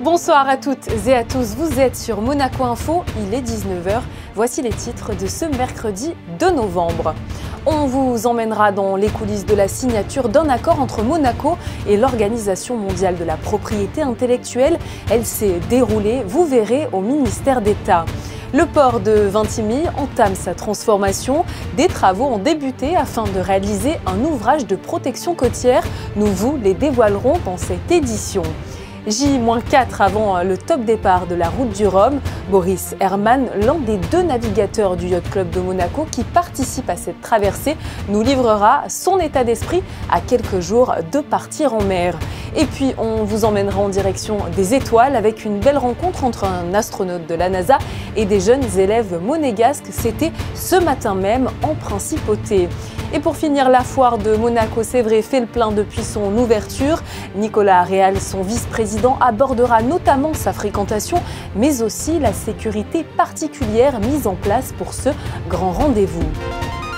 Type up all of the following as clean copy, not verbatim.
Bonsoir à toutes et à tous, vous êtes sur Monaco Info, il est 19 h. Voici les titres de ce mercredi 2 novembre. On vous emmènera dans les coulisses de la signature d'un accord entre Monaco et l'Organisation mondiale de la propriété intellectuelle. Elle s'est déroulée, vous verrez, au ministère d'État. Le port de Vintimille entame sa transformation. Des travaux ont débuté afin de réaliser un ouvrage de protection côtière. Nous vous les dévoilerons dans cette édition. J-4 avant le top départ de la route du Rhum, Boris Herrmann, l'un des 2 navigateurs du Yacht Club de Monaco qui participe à cette traversée, nous livrera son état d'esprit à quelques jours de partir en mer. Et puis on vous emmènera en direction des étoiles avec une belle rencontre entre un astronaute de la NASA et des jeunes élèves monégasques. C'était ce matin même en Principauté. Et pour finir, la foire de Monaco-Sévray fait le plein depuis son ouverture. Nicolas Réal, son vice-président, abordera notamment sa fréquentation, mais aussi la sécurité particulière mise en place pour ce grand rendez-vous.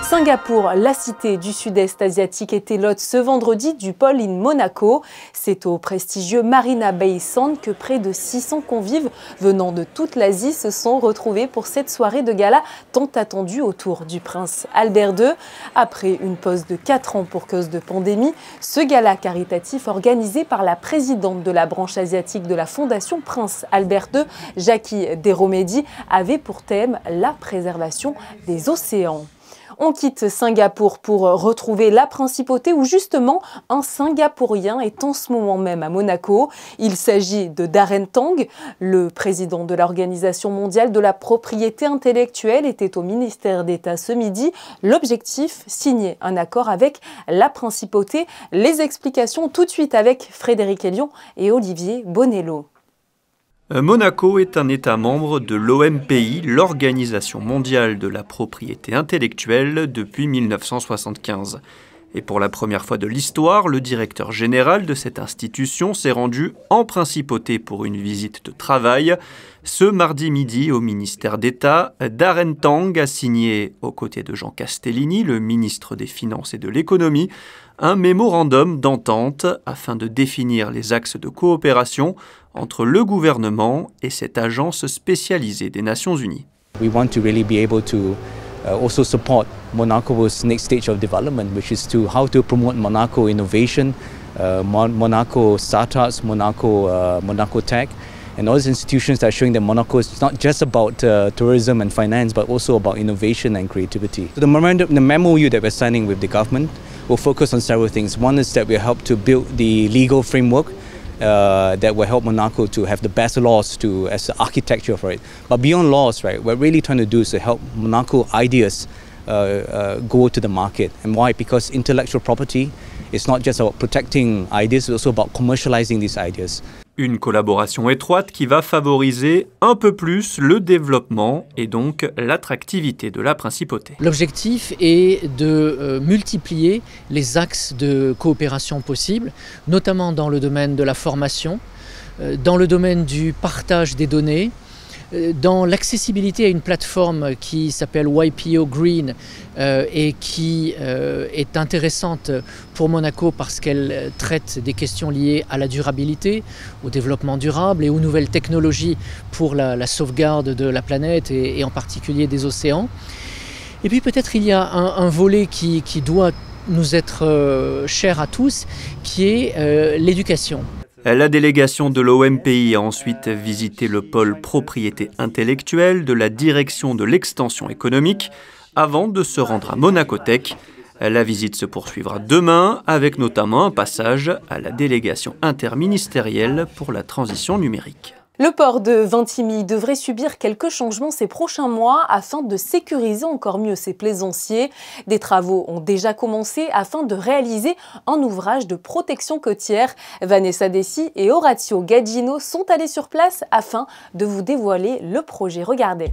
Singapour, la cité du sud-est asiatique, était l'hôte ce vendredi du Pôle in Monaco. C'est au prestigieux Marina Bay Sands que près de 600 convives venant de toute l'Asie se sont retrouvés pour cette soirée de gala tant attendue autour du prince Albert II. Après une pause de 4 ans pour cause de pandémie, ce gala caritatif organisé par la présidente de la branche asiatique de la Fondation Prince Albert II, Jackie Deromedi, avait pour thème la préservation des océans. On quitte Singapour pour retrouver la Principauté où justement un Singapourien est en ce moment même à Monaco. Il s'agit de Darren Tang. Le président de l'Organisation mondiale de la propriété intellectuelle était au ministère d'État ce midi. L'objectif, signer un accord avec la Principauté. Les explications tout de suite avec Frédéric Elion et Olivier Bonello. Monaco est un État membre de l'OMPI, l'Organisation mondiale de la propriété intellectuelle, depuis 1975. Et pour la première fois de l'histoire, le directeur général de cette institution s'est rendu en Principauté pour une visite de travail. Ce mardi midi, au ministère d'État, Darren Tang a signé, aux côtés de Jean Castellini, le ministre des Finances et de l'Économie, un mémorandum d'entente afin de définir les axes de coopération entre le gouvernement et cette agence spécialisée des Nations Unies. We want to really be able to also support Monaco's next stage of development, which is to how to promote Monaco innovation, Monaco startups, Monaco tech, and all these institutions that are showing that Monaco is not just about tourism and finance, but also about innovation and creativity. So the MOU that we're signing with the government will focus on several things. One is that we help to build the legal framework that will help Monaco to have the best laws as the architecture for it. But beyond laws, right, what we're really trying to do is to help Monaco ideas go to the market. And why? Because intellectual property is not just about protecting ideas, it's also about commercializing these ideas. Une collaboration étroite qui va favoriser un peu plus le développement et donc l'attractivité de la Principauté. L'objectif est de multiplier les axes de coopération possibles, notamment dans le domaine de la formation, dans le domaine du partage des données, dans l'accessibilité à une plateforme qui s'appelle YPO Green et qui est intéressante pour Monaco parce qu'elle traite des questions liées à la durabilité, au développement durable et aux nouvelles technologies pour la sauvegarde de la planète et en particulier des océans. Et puis peut-être il y a un volet qui doit nous être cher à tous, qui est l'éducation. La délégation de l'OMPI a ensuite visité le pôle propriété intellectuelle de la direction de l'extension économique avant de se rendre à Monaco Tech. La visite se poursuivra demain avec notamment un passage à la délégation interministérielle pour la transition numérique. Le port de Vintimille devrait subir quelques changements ces prochains mois afin de sécuriser encore mieux ses plaisanciers. Des travaux ont déjà commencé afin de réaliser un ouvrage de protection côtière. Vanessa Dessy et Orazio Gaggino sont allés sur place afin de vous dévoiler le projet. Regardez.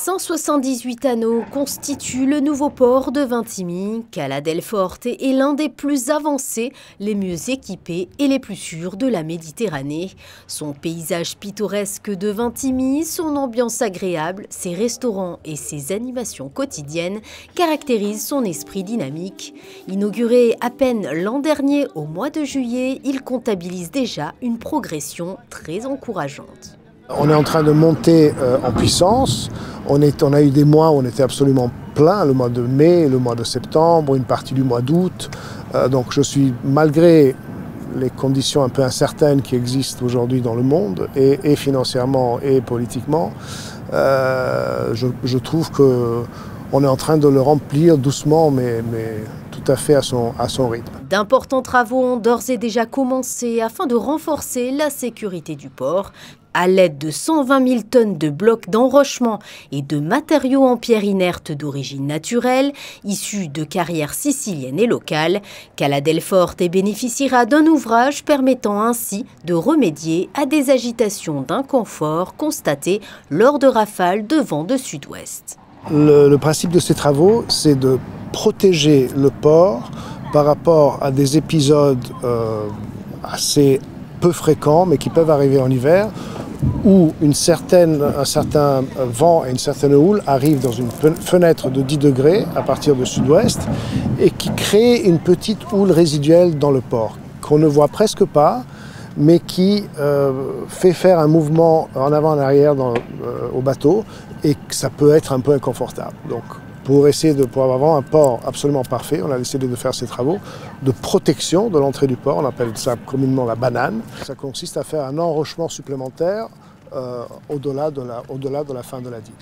178 anneaux constituent le nouveau port de Vintimille. Cala del Forte est l'un des plus avancés, les mieux équipés et les plus sûrs de la Méditerranée. Son paysage pittoresque de Vintimille, son ambiance agréable, ses restaurants et ses animations quotidiennes caractérisent son esprit dynamique. Inauguré à peine l'an dernier au mois de juillet, il comptabilise déjà une progression très encourageante. On est en train de monter en puissance. On a eu des mois où on était absolument plein, le mois de mai, le mois de septembre, une partie du mois d'août. Donc je suis, malgré les conditions un peu incertaines qui existent aujourd'hui dans le monde, et financièrement et politiquement, je trouve qu'on est en train de le remplir doucement, mais tout à fait à son rythme. D'importants travaux ont d'ores et déjà commencé afin de renforcer la sécurité du port. À l'aide de 120 000 tonnes de blocs d'enrochement et de matériaux en pierre inerte d'origine naturelle, issus de carrières siciliennes et locales, Cala del Forte bénéficiera d'un ouvrage permettant ainsi de remédier à des agitations d'inconfort constatées lors de rafales de vent de sud-ouest. Le principe de ces travaux, c'est de protéger le port par rapport à des épisodes assez peu fréquents, mais qui peuvent arriver en hiver, où un certain vent et une certaine houle arrivent dans une fenêtre de 10 degrés à partir de sud-ouest et qui crée une petite houle résiduelle dans le port, qu'on ne voit presque pas, mais qui fait faire un mouvement en avant et en arrière au bateau, et que ça peut être un peu inconfortable. Donc, pour avoir un port absolument parfait, on a décidé de faire ces travaux de protection de l'entrée du port. On appelle ça communément la banane. Ça consiste à faire un enrochement supplémentaire au-delà de la fin de la digue.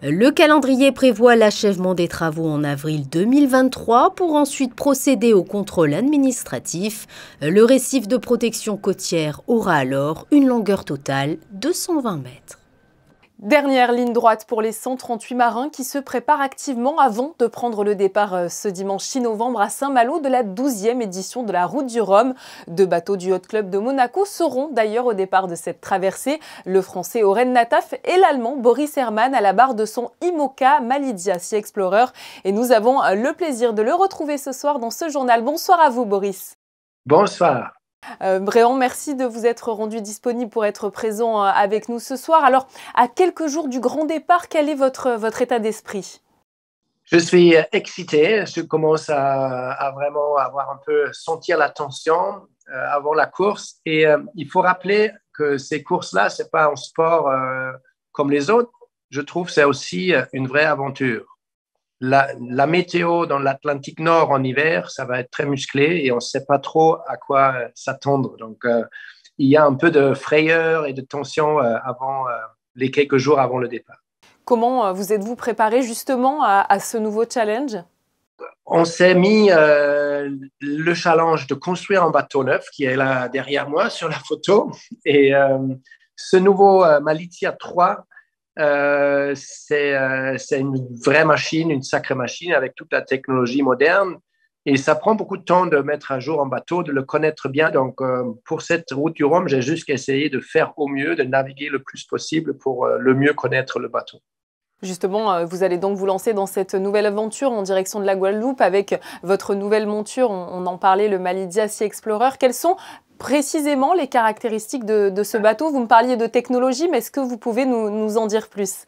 Le calendrier prévoit l'achèvement des travaux en avril 2023 pour ensuite procéder au contrôle administratif. Le récif de protection côtière aura alors une longueur totale de 120 mètres. Dernière ligne droite pour les 138 marins qui se préparent activement avant de prendre le départ ce dimanche 6 novembre à Saint-Malo de la 12e édition de la Route du Rhum. 2 bateaux du Yacht Club de Monaco seront d'ailleurs au départ de cette traversée. Le français Oren Nataf et l'allemand Boris Herrmann à la barre de son IMOCA Malidia Sea Explorer. Et nous avons le plaisir de le retrouver ce soir dans ce journal. Bonsoir à vous Boris. Bonsoir. Bréant, merci de vous être rendu disponible pour être présent avec nous ce soir. Alors, à quelques jours du grand départ, quel est votre état d'esprit? Je suis excité, je commence à vraiment avoir un peu sentir la tension avant la course. Et il faut rappeler que ces courses-là, ce n'est pas un sport comme les autres. Je trouve que c'est aussi une vraie aventure. La météo dans l'Atlantique Nord en hiver, ça va être très musclé et on ne sait pas trop à quoi s'attendre. Donc, il y a un peu de frayeur et de tension avant les quelques jours avant le départ. Comment vous êtes-vous préparé justement à ce nouveau challenge? On s'est mis le challenge de construire un bateau neuf qui est là derrière moi sur la photo. Et ce nouveau Malizia 3, c'est une vraie machine, une sacrée machine avec toute la technologie moderne. Et ça prend beaucoup de temps de mettre à jour un bateau, de le connaître bien. Donc, pour cette route du Rhum, j'ai juste essayé de faire au mieux, de naviguer le plus possible pour le mieux connaître le bateau. Justement, vous allez donc vous lancer dans cette nouvelle aventure en direction de la Guadeloupe avec votre nouvelle monture, on en parlait, le Malidia Sea Explorer. Quelles sont précisément les caractéristiques de ce bateau? Vous me parliez de technologie, mais est-ce que vous pouvez nous en dire plus?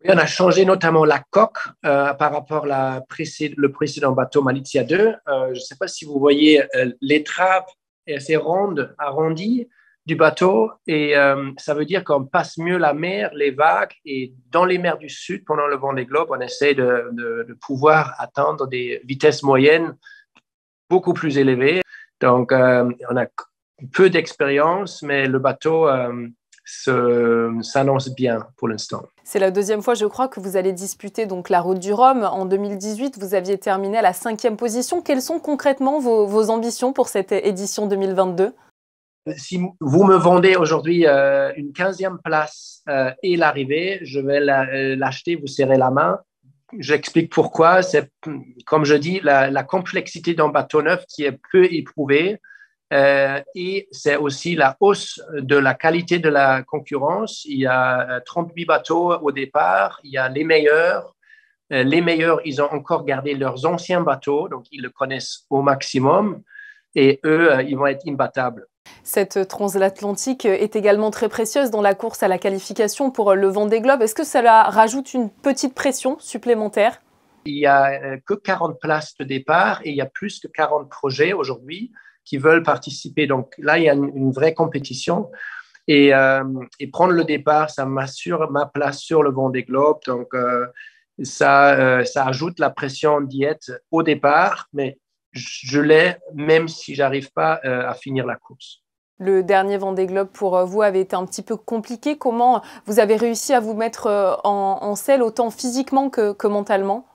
Oui, on a changé notamment la coque par rapport à le précédent bateau Malizia 2. Je ne sais pas si vous voyez l'étrave est assez ronde, arrondie du bateau, et ça veut dire qu'on passe mieux la mer, les vagues, et dans les mers du Sud, pendant le Vendée Globe, on essaie de pouvoir atteindre des vitesses moyennes beaucoup plus élevées. Donc, on a peu d'expérience, mais le bateau s'annonce bien pour l'instant. C'est la deuxième fois, je crois, que vous allez disputer donc, la Route du Rhum. En 2018, vous aviez terminé à la 5e position. Quelles sont concrètement vos ambitions pour cette édition 2022? Si vous me vendez aujourd'hui une 15e place et l'arrivée, je vais l'acheter, vous serrez la main. J'explique pourquoi. C'est, comme je dis, la complexité d'un bateau neuf qui est peu éprouvé. Et c'est aussi la hausse de la qualité de la concurrence. Il y a 38 bateaux au départ, il y a les meilleurs. Les meilleurs, ils ont encore gardé leurs anciens bateaux, donc ils le connaissent au maximum. Et eux, ils vont être imbattables. Cette transatlantique est également très précieuse dans la course à la qualification pour le Vendée Globe. Est-ce que cela rajoute une petite pression supplémentaire? Il n'y a que 40 places de départ et il y a plus que 40 projets aujourd'hui qui veulent participer. Donc là, il y a une vraie compétition. Et prendre le départ, ça m'assure ma place sur le Vendée Globe. Donc ça ajoute la pression d'y être au départ, mais je l'ai même si je n'arrive pas à finir la course. Le dernier Vendée Globe pour vous avait été un petit peu compliqué. Comment vous avez réussi à vous mettre en selle autant physiquement que mentalement?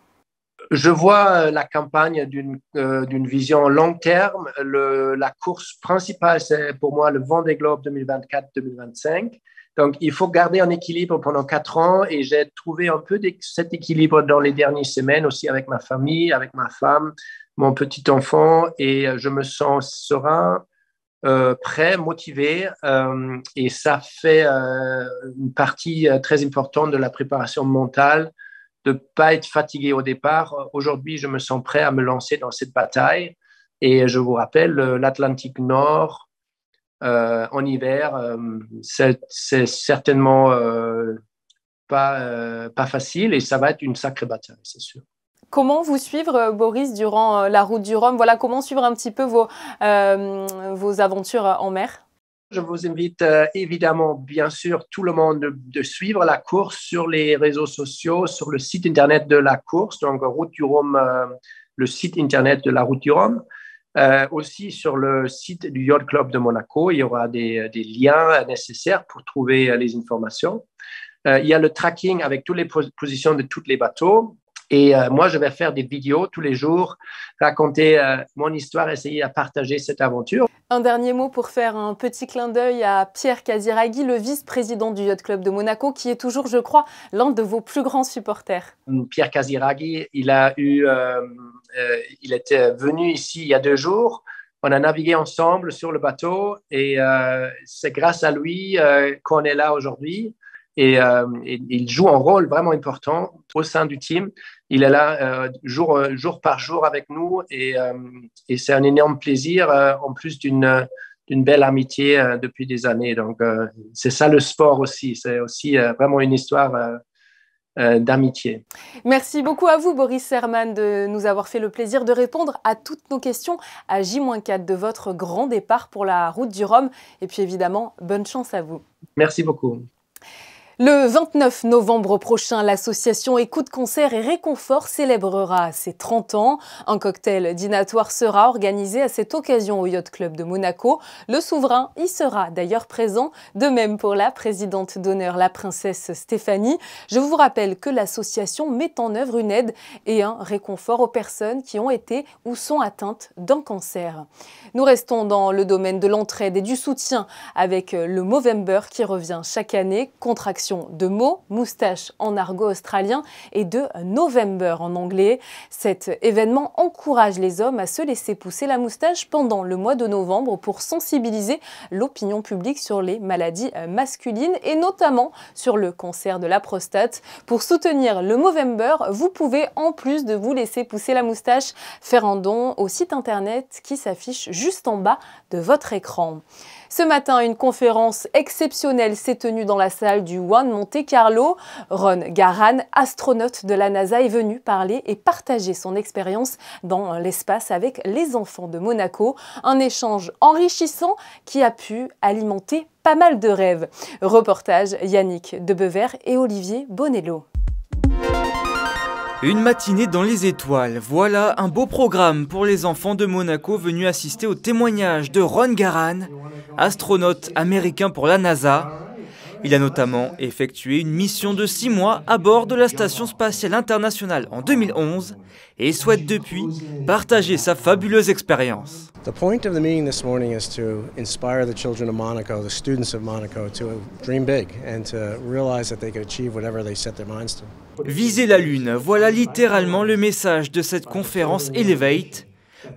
Je vois la campagne d'une vision long terme. La course principale, c'est pour moi le Vendée Globe 2024-2025. Donc, il faut garder un équilibre pendant 4 ans et j'ai trouvé un peu cet équilibre dans les dernières semaines aussi avec ma famille, avec ma femme, mon petit enfant et je me sens serein, prêt, motivé et ça fait une partie très importante de la préparation mentale de ne pas être fatigué au départ. Aujourd'hui, je me sens prêt à me lancer dans cette bataille et je vous rappelle, l'Atlantique Nord, en hiver, c'est certainement pas facile et ça va être une sacrée bataille, c'est sûr. Comment vous suivre, Boris, durant la route du Rhum? Voilà, comment suivre un petit peu vos aventures en mer? Je vous invite évidemment, bien sûr, tout le monde de suivre la course sur les réseaux sociaux, sur le site internet de la course, donc Route du Rhum, le site internet de la Route du Rhum. Aussi sur le site du Yacht Club de Monaco, il y aura des liens nécessaires pour trouver les informations. Il y a le tracking avec toutes les positions de tous les bateaux. Et moi, je vais faire des vidéos tous les jours, raconter mon histoire, essayer à partager cette aventure. Un dernier mot pour faire un petit clin d'œil à Pierre Casiraghi, le vice-président du Yacht Club de Monaco, qui est toujours, je crois, l'un de vos plus grands supporters. Pierre Casiraghi, il était venu ici il y a 2 jours. On a navigué ensemble sur le bateau et c'est grâce à lui qu'on est là aujourd'hui. Et il joue un rôle vraiment important au sein du team. Il est là jour par jour avec nous et c'est un énorme plaisir en plus d'une belle amitié depuis des années. Donc, c'est ça le sport aussi. C'est aussi vraiment une histoire d'amitié. Merci beaucoup à vous, Boris Herman, de nous avoir fait le plaisir de répondre à toutes nos questions à J-4 de votre grand départ pour la route du Rhum. Et puis évidemment, bonne chance à vous. Merci beaucoup. Le 29 novembre prochain, l'association Écoute Concert et Réconfort célébrera ses 30 ans. Un cocktail dînatoire sera organisé à cette occasion au Yacht Club de Monaco. Le souverain y sera d'ailleurs présent, de même pour la présidente d'honneur, la princesse Stéphanie. Je vous rappelle que l'association met en œuvre une aide et un réconfort aux personnes qui ont été ou sont atteintes d'un cancer. Nous restons dans le domaine de l'entraide et du soutien avec le Movember qui revient chaque année, contraction de mots, moustache en argot australien et de November en anglais. Cet événement encourage les hommes à se laisser pousser la moustache pendant le mois de novembre pour sensibiliser l'opinion publique sur les maladies masculines et notamment sur le cancer de la prostate. Pour soutenir le Movember, vous pouvez, en plus de vous laisser pousser la moustache, faire un don au site internet qui s'affiche juste en bas de votre écran. Ce matin, une conférence exceptionnelle s'est tenue dans la salle du One Monte Carlo. Ron Garan, astronaute de la NASA, est venu parler et partager son expérience dans l'espace avec les enfants de Monaco. Un échange enrichissant qui a pu alimenter pas mal de rêves. Reportage Yannick Debever et Olivier Bonello. Une matinée dans les étoiles, voilà un beau programme pour les enfants de Monaco venus assister au témoignage de Ron Garan, astronaute américain pour la NASA. Il a notamment effectué une mission de 6 mois à bord de la Station spatiale internationale en 2011 et souhaite depuis partager sa fabuleuse expérience. The point of the meeting this morning is to inspire the children of Monaco, the students of Monaco, to dream big and to realize that they could achieve whatever they set their minds to. Viser la Lune, voilà littéralement le message de cette conférence Elevate.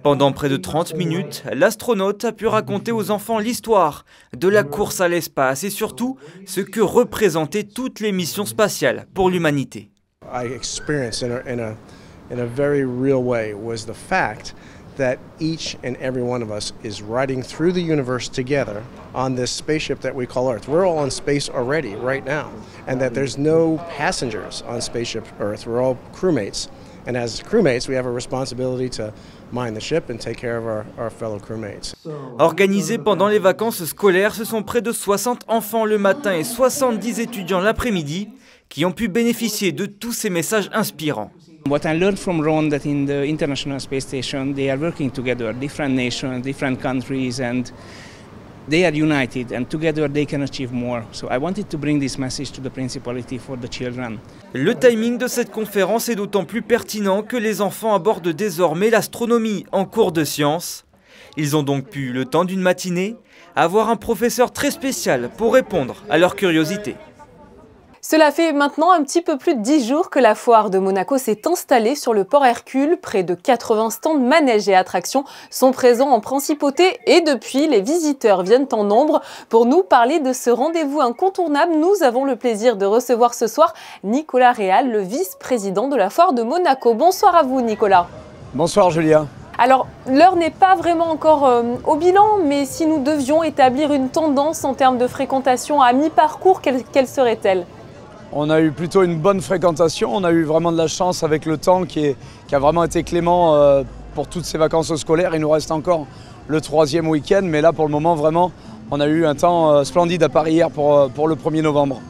Pendant près de 30 minutes, l'astronaute a pu raconter aux enfants l'histoire de la course à l'espace et surtout ce que représentaient toutes les missions spatiales pour l'humanité. I experienced in a very real way was the fact that each and every one of us is riding through the universe together on this spaceship that we call Earth. We're all in space already right now, and that there's no passengers on spaceship Earth. We're all crewmates. And as crewmates, we have a responsibility to mind the ship and take care of our fellow crewmates. Organisés pendant les vacances scolaires, ce sont près de 60 enfants le matin et 70 étudiants l'après-midi qui ont pu bénéficier de tous ces messages inspirants. What I learned from Ron that in the International Space Station they are working together, different nations, different countries, and they are united and together they can achieve more. So I wanted to bring this message to the principality for the children. Le timing de cette conférence est d'autant plus pertinent que les enfants abordent désormais l'astronomie en cours de sciences. Ils ont donc pu, le temps d'une matinée, avoir un professeur très spécial pour répondre à leur curiosité. Cela fait maintenant un petit peu plus de 10 jours que la foire de Monaco s'est installée sur le port Hercule. Près de 80 stands de manèges et attractions sont présents en principauté et depuis, les visiteurs viennent en nombre. Pour nous parler de ce rendez-vous incontournable, nous avons le plaisir de recevoir ce soir Nicolas Réal, le vice-président de la foire de Monaco. Bonsoir à vous Nicolas. Bonsoir Julia. Alors, l'heure n'est pas vraiment encore au bilan, mais si nous devions établir une tendance en termes de fréquentation à mi-parcours, quelle serait-elle ? On a eu plutôt une bonne fréquentation, on a eu vraiment de la chance avec le temps qui a vraiment été clément pour toutes ces vacances scolaires. Il nous reste encore le 3e week-end, mais là pour le moment vraiment on a eu un temps splendide à Paris hier pour le 1er novembre.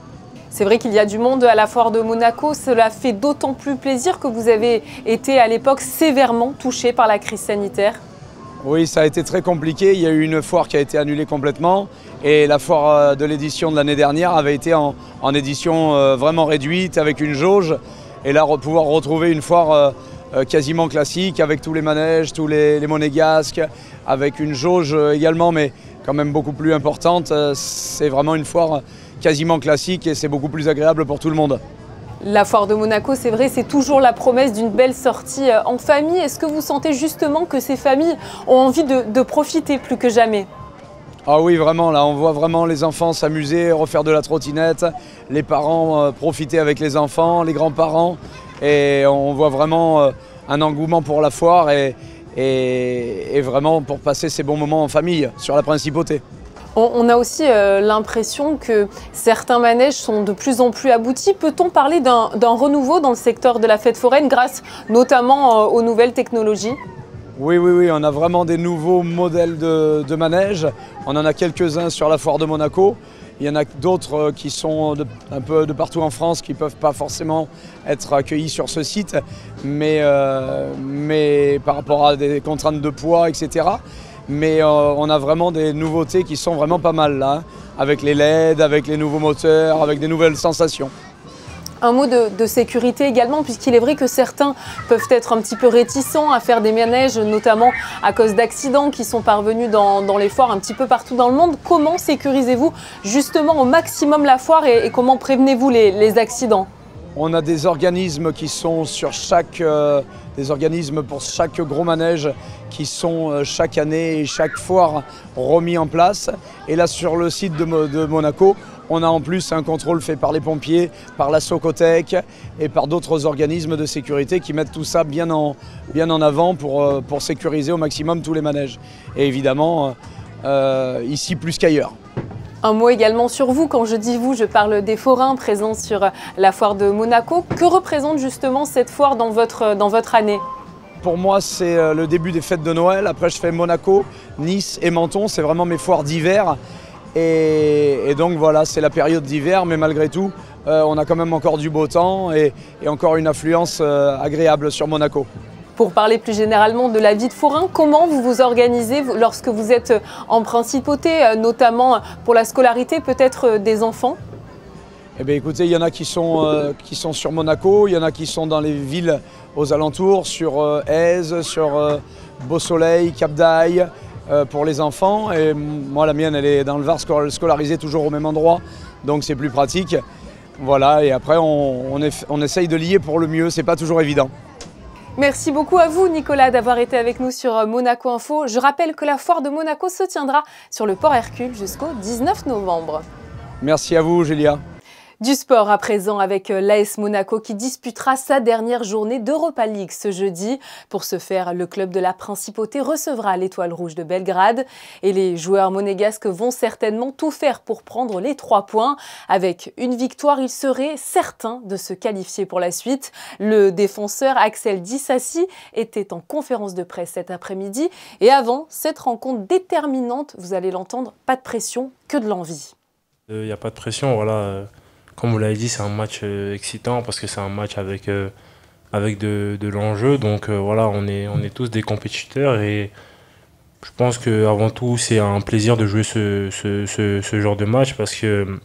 C'est vrai qu'il y a du monde à la foire de Monaco, cela fait d'autant plus plaisir que vous avez été à l'époque sévèrement touché par la crise sanitaire. Oui, ça a été très compliqué. Il y a eu une foire qui a été annulée complètement et la foire de l'édition de l'année dernière avait été en édition vraiment réduite avec une jauge. Et là, pouvoir retrouver une foire quasiment classique avec tous les manèges, tous les monégasques, avec une jauge également, mais quand même beaucoup plus importante. C'est vraiment une foire quasiment classique et c'est beaucoup plus agréable pour tout le monde. La foire de Monaco, c'est vrai, c'est toujours la promesse d'une belle sortie en famille. Est-ce que vous sentez justement que ces familles ont envie de profiter plus que jamais ? Ah oui, vraiment, là, on voit vraiment les enfants s'amuser, refaire de la trottinette, les parents profiter avec les enfants, les grands-parents. Et on voit vraiment un engouement pour la foire et vraiment pour passer ces bons moments en famille sur la principauté. On a aussi l'impression que certains manèges sont de plus en plus aboutis. Peut-on parler d'un renouveau dans le secteur de la fête foraine grâce notamment aux nouvelles technologies ? Oui, on a vraiment des nouveaux modèles de manèges. On en a quelques-uns sur la foire de Monaco. Il y en a d'autres qui sont un peu de partout en France qui ne peuvent pas forcément être accueillis sur ce site, mais par rapport à des contraintes de poids, etc. Mais on a vraiment des nouveautés qui sont vraiment pas mal là, avec les LED, avec les nouveaux moteurs, avec des nouvelles sensations. Un mot de sécurité également, puisqu'il est vrai que certains peuvent être un petit peu réticents à faire des manèges, notamment à cause d'accidents qui sont parvenus dans les foires un petit peu partout dans le monde. Comment sécurisez-vous justement au maximum la foire et comment prévenez-vous les accidents ? On a des organismes qui sont sur des organismes pour chaque gros manège qui sont chaque année et chaque foire remis en place. Et là sur le site de Monaco, on a en plus un contrôle fait par les pompiers, par la Socotec et par d'autres organismes de sécurité qui mettent tout ça bien en avant pour sécuriser au maximum tous les manèges. Et évidemment, ici plus qu'ailleurs. Un mot également sur vous. Quand je dis vous, je parle des forains présents sur la foire de Monaco. Que représente justement cette foire dans votre année ? Pour moi, c'est le début des fêtes de Noël. Après, je fais Monaco, Nice et Menton. C'est vraiment mes foires d'hiver. Et donc voilà, c'est la période d'hiver. Mais malgré tout, on a quand même encore du beau temps et encore une affluence agréable sur Monaco. Pour parler plus généralement de la vie de forain, comment vous vous organisez lorsque vous êtes en principauté, notamment pour la scolarité peut-être des enfants ? Eh bien écoutez, il y en a qui sont sur Monaco, il y en a qui sont dans les villes aux alentours, sur Èze, sur Beau-Soleil, Cap-d'Aille, pour les enfants. Et moi, la mienne, elle est dans le Var, scolarisée toujours au même endroit, donc c'est plus pratique. Voilà, et après, on essaye de lier pour le mieux, c'est pas toujours évident. Merci beaucoup à vous Nicolas d'avoir été avec nous sur Monaco Info. Je rappelle que la foire de Monaco se tiendra sur le port Hercule jusqu'au 19 novembre. Merci à vous Julia. Du sport à présent avec l'AS Monaco qui disputera sa dernière journée d'Europa League ce jeudi. Pour ce faire, le club de la Principauté recevra l'Étoile Rouge de Belgrade. Et les joueurs monégasques vont certainement tout faire pour prendre les 3 points. Avec une victoire, ils seraient certains de se qualifier pour la suite. Le défenseur Axel Disasi était en conférence de presse cet après-midi. Et avant cette rencontre déterminante, vous allez l'entendre, pas de pression, que de l'envie. Il n'y a pas de pression, voilà. Comme vous l'avez dit, c'est un match excitant parce que c'est un match avec de l'enjeu. Donc voilà, on est tous des compétiteurs et je pense qu'avant tout, c'est un plaisir de jouer ce genre de match parce que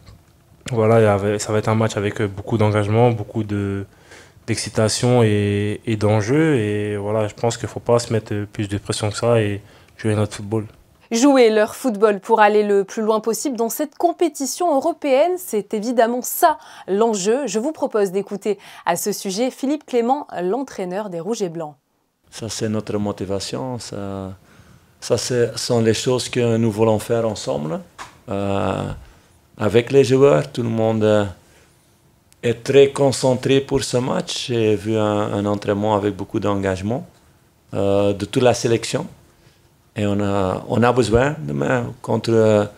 voilà, ça va être un match avec beaucoup d'engagement, beaucoup d'excitation et d'enjeu. Et voilà, je pense qu'il ne faut pas se mettre plus de pression que ça et jouer notre football. Jouer leur football pour aller le plus loin possible dans cette compétition européenne, c'est évidemment ça l'enjeu. Je vous propose d'écouter à ce sujet Philippe Clément, l'entraîneur des Rouges et Blancs. Ça, c'est notre motivation. Ça ce sont les choses que nous voulons faire ensemble. Avec les joueurs, tout le monde est très concentré pour ce match. J'ai vu un entraînement avec beaucoup d'engagement de toute la sélection. Et on a besoin demain contre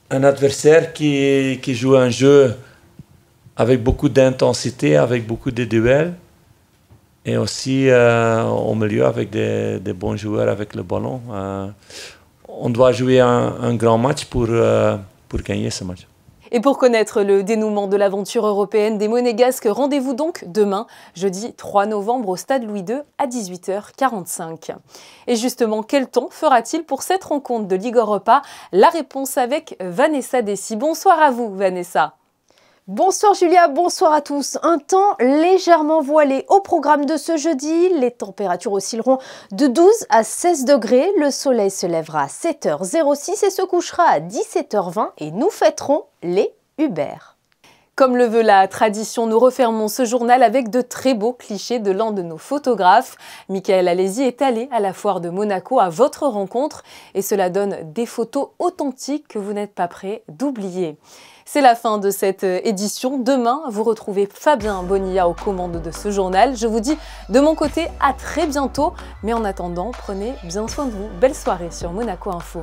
un adversaire qui joue un jeu avec beaucoup d'intensité, avec beaucoup de duels. Et aussi au milieu avec des bons joueurs avec le ballon. On doit jouer un grand match pour gagner ce match. Et pour connaître le dénouement de l'aventure européenne des Monégasques, rendez-vous donc demain, jeudi 3 novembre, au Stade Louis II à 18h45. Et justement, quel temps fera-t-il pour cette rencontre de Ligue Europa? La réponse avec Vanessa Dessy. Bonsoir à vous, Vanessa. Bonsoir Julia, bonsoir à tous. Un temps légèrement voilé au programme de ce jeudi. Les températures oscilleront de 12 à 16 degrés. Le soleil se lèvera à 7h06 et se couchera à 17h20 et nous fêterons les Hubert. Comme le veut la tradition, nous refermons ce journal avec de très beaux clichés de l'un de nos photographes. Michael Alési est allé à la foire de Monaco à votre rencontre et cela donne des photos authentiques que vous n'êtes pas prêts d'oublier. C'est la fin de cette édition. Demain, vous retrouvez Fabien Bonilla aux commandes de ce journal. Je vous dis de mon côté à très bientôt. Mais en attendant, prenez bien soin de vous. Belle soirée sur Monaco Info.